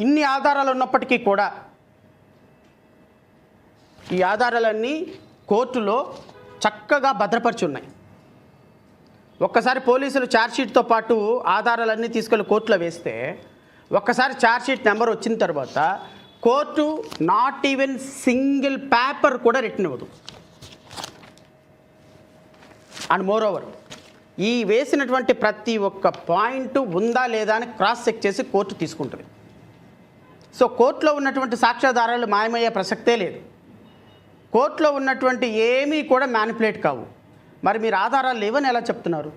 ఇన్ని ఆధారాలు ఉన్నప్పటికీ కూడా ఈ ఆధారాలన్నీ కోర్టులో చక్కగా భద్రపరిచి ఉన్నాయి. ఒక్కసారి పోలీసులు ఛార్జ్షీట్తో పాటు ఆధారాలన్నీ తీసుకెళ్ళి కోర్టులో వేస్తే ఒక్కసారి ఛార్జ్షీట్ నెంబర్ వచ్చిన తర్వాత court not even single paper కూడా రిటర్న్ ఇవ్వదు. అండ్ మోర్ ఓవర్ ఈ వేసినటువంటి ప్రతి ఒక్క పాయింట్ ఉందా లేదా అని క్రాస్ చెక్ చేసి కోర్టు తీసుకుంటుంది. సో కోర్టులో ఉన్నటువంటి సాక్ష్యాధారాలు మాయమయ్యే ప్రసక్తే లేదు. కోర్టులో ఉన్నటువంటి ఏమీ కూడా మ్యానిపులేట్ కావు. మరి మీరు ఆధారాలు లేవని ఎలా చెప్తున్నారు?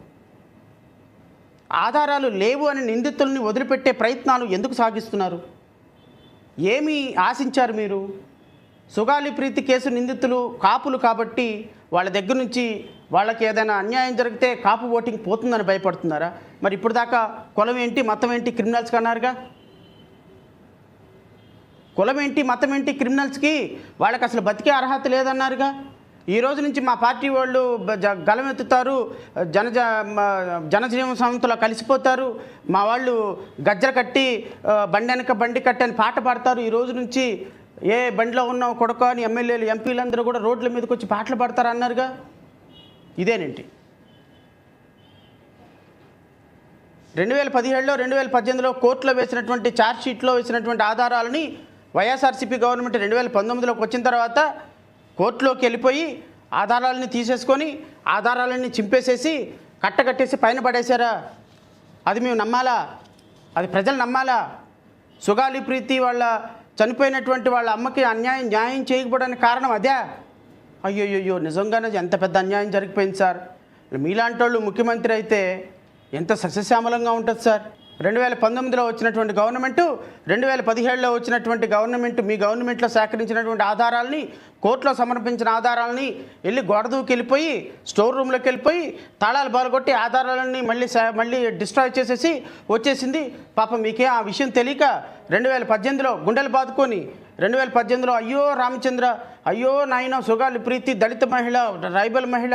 ఆధారాలు లేవు అని నిందితుల్ని వదిలిపెట్టే ప్రయత్నాలు ఎందుకు సాగిస్తున్నారు? ఏమి ఆశించారు మీరు? సుగాలి ప్రీతి కేసు నిందితులు కాపులు కాబట్టి వాళ్ళ దగ్గర నుంచి వాళ్ళకి ఏదైనా అన్యాయం జరిగితే కాపు ఓటింగ్ పోతుందని భయపడుతున్నారా? మరి ఇప్పుడు దాకా కులం ఏంటి మతం ఏంటి క్రిమినల్స్కి అన్నారుగా. కులం ఏంటి మతం ఏంటి క్రిమినల్స్కి, వాళ్ళకి అసలు బతికే అర్హత లేదన్నారుగా. ఈ రోజు నుంచి మా పార్టీ వాళ్ళు గలమెత్తుతారు, జనజీవన సంస్థలో కలిసిపోతారు, మా వాళ్ళు గజ్జలు కట్టి బండి వెనక బండి కట్టి అని పాట పాడతారు. ఈ రోజు నుంచి ఏ బండిలో ఉన్న కొడక అని ఎమ్మెల్యేలు ఎంపీలందరూ కూడా రోడ్ల మీదకి వచ్చి పాటలు పాడతారు అన్నారుగా. ఇదేనేంటి? 2017లో 2018లో కోర్టులో వేసినటువంటి ఛార్జ్షీట్లో వేసినటువంటి ఆధారాలని వైఎస్ఆర్సీపీ గవర్నమెంట్ 2019లోకి వచ్చిన తర్వాత కోర్టులోకి వెళ్ళిపోయి ఆధారాలని తీసేసుకొని ఆధారాలన్నీ చింపేసేసి కట్టకట్టేసి పైన పడేశారా? అది మేము నమ్మాలా? అది ప్రజలు నమ్మాలా? సుగాలి ప్రీతి వాళ్ళ చనిపోయినటువంటి వాళ్ళ అమ్మకి న్యాయం చేయకపోవడానికి కారణం అదే? అయ్యోయ్యో నిజంగానే ఎంత పెద్ద అన్యాయం జరిగిపోయింది సార్. మీలాంటి వాళ్ళు ముఖ్యమంత్రి అయితే ఎంత సస్యశ్యామలంగా ఉంటుంది సార్. 2019లో వచ్చినటువంటి గవర్నమెంటు 2017లో వచ్చినటువంటి గవర్నమెంట్ మీ గవర్నమెంట్లో సేకరించినటువంటి ఆధారాలని కోర్టులో సమర్పించిన ఆధారాలని వెళ్ళి గొడదూకి వెళ్ళిపోయి స్టోర్ రూమ్లోకి వెళ్ళిపోయి తాళాలు బాలగొట్టి ఆధారాలన్నీ మళ్ళీ డిస్ట్రాయ్ చేసేసి వచ్చేసింది. పాపం మీకే ఆ విషయం తెలియక 2018లో గుండెలు బాదుకొని 2018లో అయ్యో రామచంద్ర, అయ్యో నాయన సుగాలి ప్రీతి దళిత మహిళ, ట్రైబల్ మహిళ,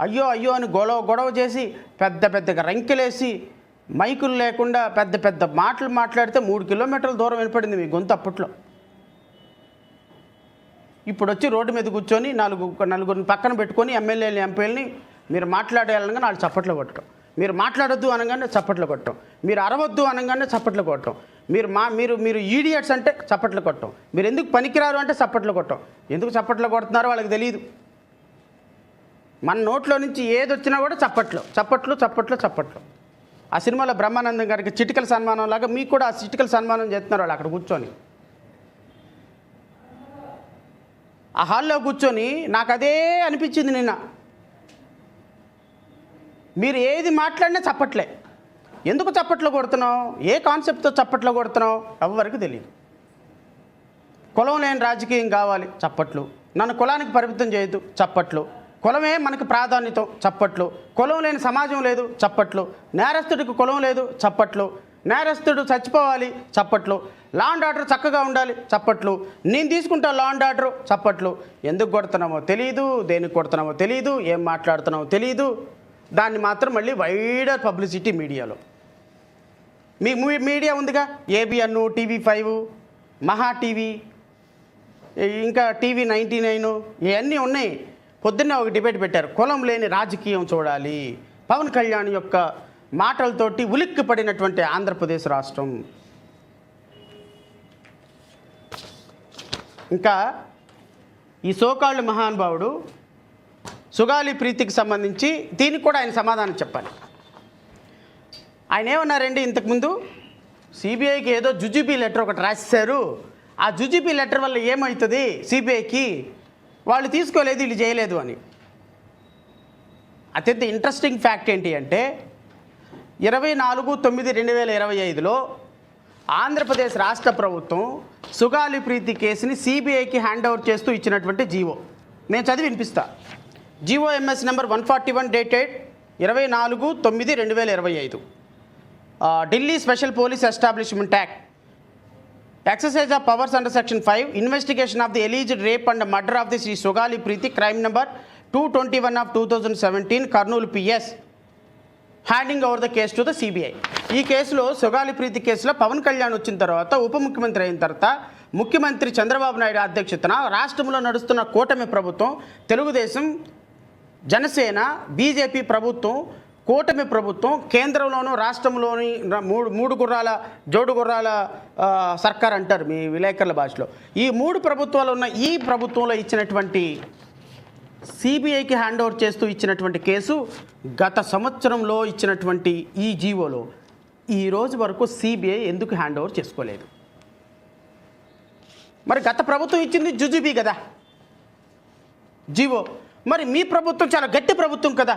అయ్యో అని గొడవ చేసి పెద్దగా రంకెలేసి మైకులు లేకుండా పెద్ద మాటలు మాట్లాడితే 3 కిలోమీటర్ల దూరం వినపడింది మీ గొంతు అప్పట్లో. ఇప్పుడు వచ్చి రోడ్డు మీద కూర్చొని నలుగురిని పక్కన పెట్టుకొని ఎమ్మెల్యేలు ఎంపీలని మీరు మాట్లాడేయాలనగా నాలుగు చప్పట్లు కొట్టడం, మీరు మాట్లాడొద్దు అనగానే చప్పట్లు కొట్టడం, మీరు అరవద్దు అనగానే చప్పట్లు కొట్టడం, మీరు ఈడియట్స్ అంటే చప్పట్లు కొట్టడం, మీరు ఎందుకు పనికిరారు అంటే చప్పట్లు కొట్టడం. ఎందుకు చప్పట్లు కొడుతున్నారో వాళ్ళకి తెలియదు. మన నోట్లో నుంచి ఏది వచ్చినా కూడా చప్పట్లు. ఆ సినిమాలో బ్రహ్మానందం గారికి చిటికల సన్మానం లాగా మీకు కూడా ఆ చిటికల సన్మానం చేస్తున్నారు వాళ్ళు అక్కడ కూర్చొని. ఆ హాల్లో కూర్చొని నాకు అదే అనిపించింది నిన్న. మీరు ఏది మాట్లాడినా చప్పట్లే. ఎందుకు చప్పట్లు కొడుతున్నావు? ఏ కాన్సెప్ట్తో చప్పట్లు కొడుతున్నావు? ఎవరికి తెలియదు. కులం లేని రాజకీయం కావాలి, చప్పట్లు. నన్ను కులానికి పరిమితం చేయొద్దు, చప్పట్లు. కులమే మనకు ప్రాధాన్యత, చప్పట్లు. కులం లేని సమాజం లేదు, చప్పట్లు. నేరస్తుడికి కులం లేదు, చప్పట్లు. నేరస్తుడు చచ్చిపోవాలి, చప్పట్లు. లా అండ్ ఆర్డర్ చక్కగా ఉండాలి, చప్పట్లు. నేను తీసుకుంటా లా అండ్ ఆర్డర్, చప్పట్లు. ఎందుకు కొడుతున్నామో తెలియదు, దేనికి కొడుతున్నామో తెలియదు, ఏం మాట్లాడుతున్నామో తెలియదు. దాన్ని మాత్రం మళ్ళీ వైడర్ పబ్లిసిటీ మీడియాలో. మీ మీడియా ఉందిగా, ఏబిఎన్, TV5, మహా టీవీ, ఇంకా TV99 ఇవన్నీ ఉన్నాయి. పొద్దున్నే ఒక డిబేట్ పెట్టారు, కులం లేని రాజకీయం చూడాలి. పవన్ కళ్యాణ్ యొక్క మాటలతోటి ఉలిక్కి పడినటువంటి ఆంధ్రప్రదేశ్ రాష్ట్రం. ఇంకా ఈ సోకాళ్ళు మహానుభావుడు సుగాలి ప్రీతికి సంబంధించి దీనికి కూడా ఆయన సమాధానం చెప్పాలి. ఆయన ఏమన్నారండి, ఇంతకుముందు సిబిఐకి ఏదో జుజుబీ లెటర్ ఒకటి రాసేశారు, ఆ జుజుబీ లెటర్ వల్ల ఏమవుతుంది సిబిఐకి, వాళ్ళు తీసుకోలేదు వీళ్ళు చేయలేదు అని. అత్యంత ఇంట్రెస్టింగ్ ఫ్యాక్ట్ ఏంటి అంటే 24/9/2025లో ఆంధ్రప్రదేశ్ రాష్ట్ర ప్రభుత్వం సుగాలి ప్రీతి కేసుని సిబిఐకి హ్యాండ్ ఓవర్ చేస్తూ ఇచ్చినటువంటి జీవో నేను చదివి వినిపిస్తా. GO MS number 141 dated 24/9/2025. Delhi special police establishment act, exercise of powers under section 5, investigation of the alleged rape and murder of the Sri Sugali Preeti, crime number 221 of 2017, Kurnool PS. Handing over the case to the CBI. ఈ కేసులో సుగాలి ప్రీతి కేసులో పవన్ కళ్యాణ్ వచ్చిన తర్వాత, ఉప ముఖ్యమంత్రి అయిన తర్వాత, ముఖ్యమంత్రి చంద్రబాబు నాయుడు అధ్యక్షతన రాష్ట్రంలో నడుస్తున్న కూటమి ప్రభుత్వం, తెలుగుదేశం, జనసేన, బీజేపీ ప్రభుత్వం, కూటమి ప్రభుత్వం, కేంద్రంలోనూ రాష్ట్రంలోని మూడు గుర్రాల జోడు గుర్రాల సర్కార్ అంటారు మీ విలేకరుల భాషలో. ఈ మూడు ప్రభుత్వాలు ఉన్న ఈ ప్రభుత్వంలో ఇచ్చినటువంటి సిబిఐకి హ్యాండ్ ఓవర్ చేస్తూ ఇచ్చినటువంటి కేసు, గత సంవత్సరంలో ఇచ్చినటువంటి ఈ జీవోలో ఈ రోజు వరకు సిబిఐ ఎందుకు హ్యాండ్ ఓవర్ చేసుకోలేదు? మరి గత ప్రభుత్వం ఇచ్చింది జుజుబీ కదా జీవో, మరి మీ ప్రభుత్వం చాలా గట్టి ప్రభుత్వం కదా,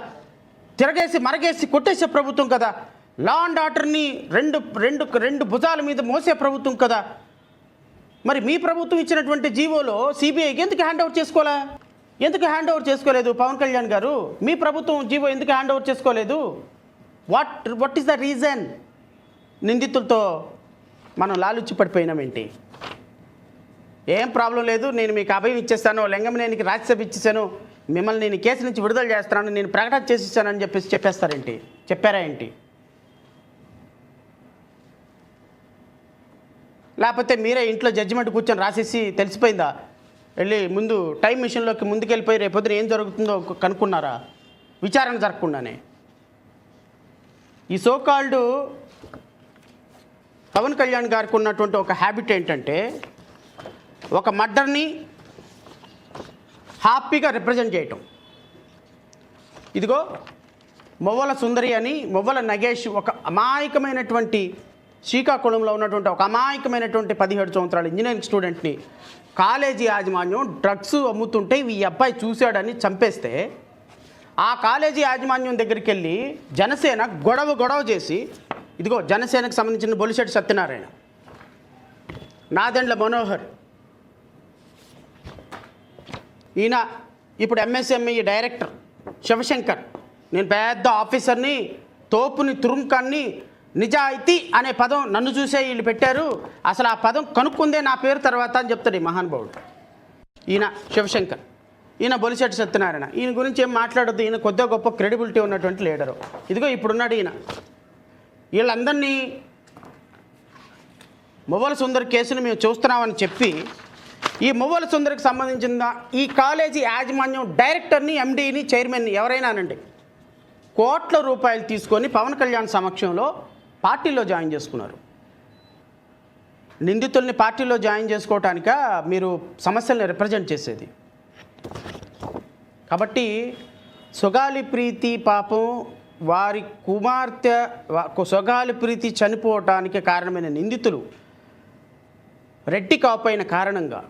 తిరగేసి మరగేసి కొట్టేసే ప్రభుత్వం కదా, లా అండ్ ఆర్డర్ని రెండు భుజాల మీద మోసే ప్రభుత్వం కదా. మరి మీ ప్రభుత్వం ఇచ్చినటువంటి జీవోలో సిబిఐకి ఎందుకు హ్యాండ్ ఓవర్ చేసుకోవాలా? ఎందుకు హ్యాండ్ ఓవర్ చేసుకోలేదు పవన్ కళ్యాణ్ గారు? మీ ప్రభుత్వం జీవో ఎందుకు హ్యాండ్ ఓవర్ చేసుకోలేదు? What is the reason? నిందితులతో మనం లాలుచి పడిపోయినామేంటి? ఏం ప్రాబ్లం లేదు, నేను మీకు అభయం ఇచ్చేస్తాను, లింగమనేనికి రాజ్యసభ ఇచ్చేసాను, మిమ్మల్ని నేను కేసు నుంచి విడుదల చేస్తాను, నేను ప్రకటన చేసిస్తానని చెప్పేసి చెప్పేస్తారేంటి? చెప్పారా ఏంటి? లేకపోతే మీరే ఇంట్లో జడ్జిమెంట్ కూర్చొని రాసేసి తెలిసిపోయిందా? వెళ్ళి ముందు టైం మిషన్లోకి ముందుకెళ్ళిపోయి రేపొద్దున ఏం జరుగుతుందో కనుక్కున్నారా? విచారణ జరగకుండానే. ఈ సోకాల్డ్ పవన్ కళ్యాణ్ గారికి ఉన్నటువంటి ఒక హ్యాబిట్ ఏంటంటే, ఒక మర్డర్ని హ్యాపీగా రిప్రజెంట్ చేయటం. ఇదిగో మొవ్వల సుందరి అని, మొవ్వల నగేష్ ఒక అమాయకమైనటువంటి, శ్రీకాకుళంలో ఉన్నటువంటి ఒక అమాయకమైనటువంటి 17 సంవత్సరాల ఇంజనీరింగ్ స్టూడెంట్ని కాలేజీ యాజమాన్యం డ్రగ్స్ అమ్ముతుంటే ఈ అబ్బాయి చూశాడని చంపేస్తే, ఆ కాలేజీ యాజమాన్యం దగ్గరికి వెళ్ళి జనసేన గొడవ చేసి, ఇదిగో జనసేనకు సంబంధించిన బొలిశెట్టి సత్యనారాయణ, నాదెండ్ల మనోహర్, ఈయన ఇప్పుడు ఎంఎస్ఎంఈ డైరెక్టర్ శివశంకర్, నేను పెద్ద ఆఫీసర్ని, తోపుని, తురుంకాన్ని, నిజాయితీ అనే పదం నన్ను చూసే వీళ్ళు పెట్టారు, అసలు ఆ పదం కనుక్కుందే నా పేరు తర్వాత అని చెప్తాడు ఈ మహానుభావుడు. ఈయన శివశంకర్, ఈయన బొలిశెట్టి సత్యనారాయణ. ఈయన గురించి ఏం మాట్లాడొద్దు, ఈయన కొద్దిగా గొప్ప క్రెడిబిలిటీ ఉన్నటువంటి లీడరు. ఇదిగో ఇప్పుడున్నాడు ఈయన. వీళ్ళందరినీ మొవ్వల సుందరి కేసును మేము చూస్తున్నామని చెప్పి, ఈ మొవ్వల సుందరికి సంబంధించిన ఈ కాలేజీ యాజమాన్యం డైరెక్టర్ని, ఎండీని, చైర్మన్ని ఎవరైనానండి కోట్ల రూపాయలు తీసుకొని పవన్ కళ్యాణ్ సమక్షంలో పార్టీలో జాయిన్ చేసుకున్నారు. నిందితుల్ని పార్టీలో జాయిన్ చేసుకోవటానిక మీరు సమస్యల్ని రిప్రజెంట్ చేసేది? కాబట్టి సుగాలి ప్రీతి పాపం వారి కుమార్తె సుగాలి ప్రీతి చనిపోవటానికి కారణమైన నిందితులు రెడ్డి కాపోయిన కారణంగా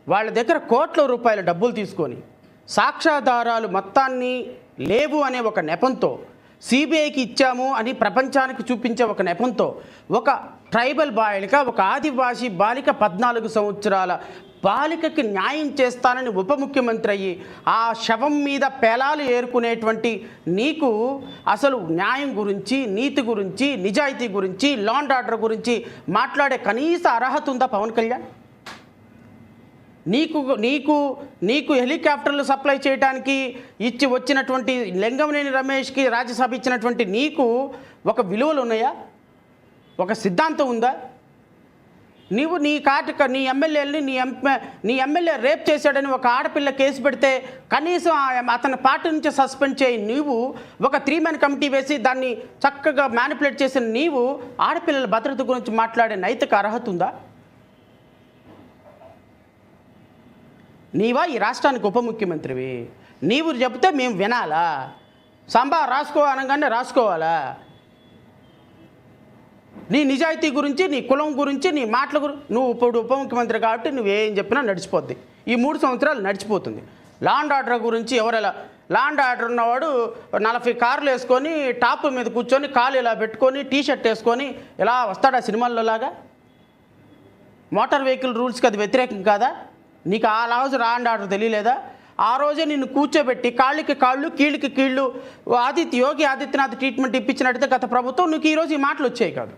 వాళ్ళ దగ్గర కోట్ల రూపాయల డబ్బులు తీసుకొని సాక్ష్యాధారాలు మొత్తాన్ని లేవు అనే ఒక నెపంతో, సిబిఐకి ఇచ్చాము అని ప్రపంచానికి చూపించే ఒక నెపంతో, ఒక ట్రైబల్ బాలిక, ఒక ఆదివాసీ బాలిక, 14 సంవత్సరాల బాలికకి న్యాయం చేస్తానని ఉప ముఖ్యమంత్రి అయ్యి ఆ శవం మీద పేలాలు ఏరుకునేటువంటి నీకు అసలు న్యాయం గురించి, నీతి గురించి, నిజాయితీ గురించి, లా అండ్ ఆర్డర్ గురించి మాట్లాడే కనీస అర్హత ఉందా పవన్ కళ్యాణ్? నీకు హెలికాప్టర్లు సప్లై చేయడానికి ఇచ్చి వచ్చినటువంటి లింగమనేని రమేష్కి రాజ్యసభ ఇచ్చినటువంటి నీకు ఒక విలువలు ఉన్నాయా? ఒక సిద్ధాంతం ఉందా? నీవు నీ ఎమ్మెల్యేలని నీ ఎమ్మెల్యే రేప్ చేశాడని ఒక ఆడపిల్ల కేసు పెడితే కనీసం అతని పార్టీ నుంచి సస్పెండ్ చేయి నీవు, ఒక 3 మెన్ కమిటీ వేసి దాన్ని చక్కగా మ్యానిపులేట్ చేసిన నీవు ఆడపిల్లల భద్రత గురించి మాట్లాడే నైతిక అర్హత ఉందా? నీవా ఈ రాష్ట్రానికి ఉప ముఖ్యమంత్రివి? నీవు చెబితే మేము వినాలా? సంబా రాసుకో అనగానే రాసుకోవాలా? నీ నిజాయితీ గురించి, నీ కులం గురించి, నీ మాటల గురించి, నువ్వు ఇప్పుడు ఉప ముఖ్యమంత్రి కాబట్టి నువ్వేం చెప్పినా నడిచిపోద్ది. ఈ 3 సంవత్సరాలు నడిచిపోతుంది. లా అండ్ ఆర్డర్ గురించి ఎవరెలా? లా అండ్ ఆర్డర్ ఉన్నవాడు 40 కార్లు వేసుకొని టాప్ మీద కూర్చొని కాలు ఇలా పెట్టుకొని టీషర్ట్ వేసుకొని ఇలా వస్తాడా సినిమాల్లో లాగా? మోటార్ వెహికల్ రూల్స్కి అది వ్యతిరేకం కాదా? నీకు ఆ రోజు లా అండ్ ఆర్డర్ తెలియలేదా? ఆ రోజే నిన్ను కూర్చోబెట్టి కాళ్ళకి కాళ్ళు, కీళ్ళకి కీళ్ళు యోగి ఆదిత్యనాథ్ ట్రీట్మెంట్ ఇప్పించినట్టయితే గత ప్రభుత్వం నీకు ఈరోజు ఈ మాటలు వచ్చాయి కాదు.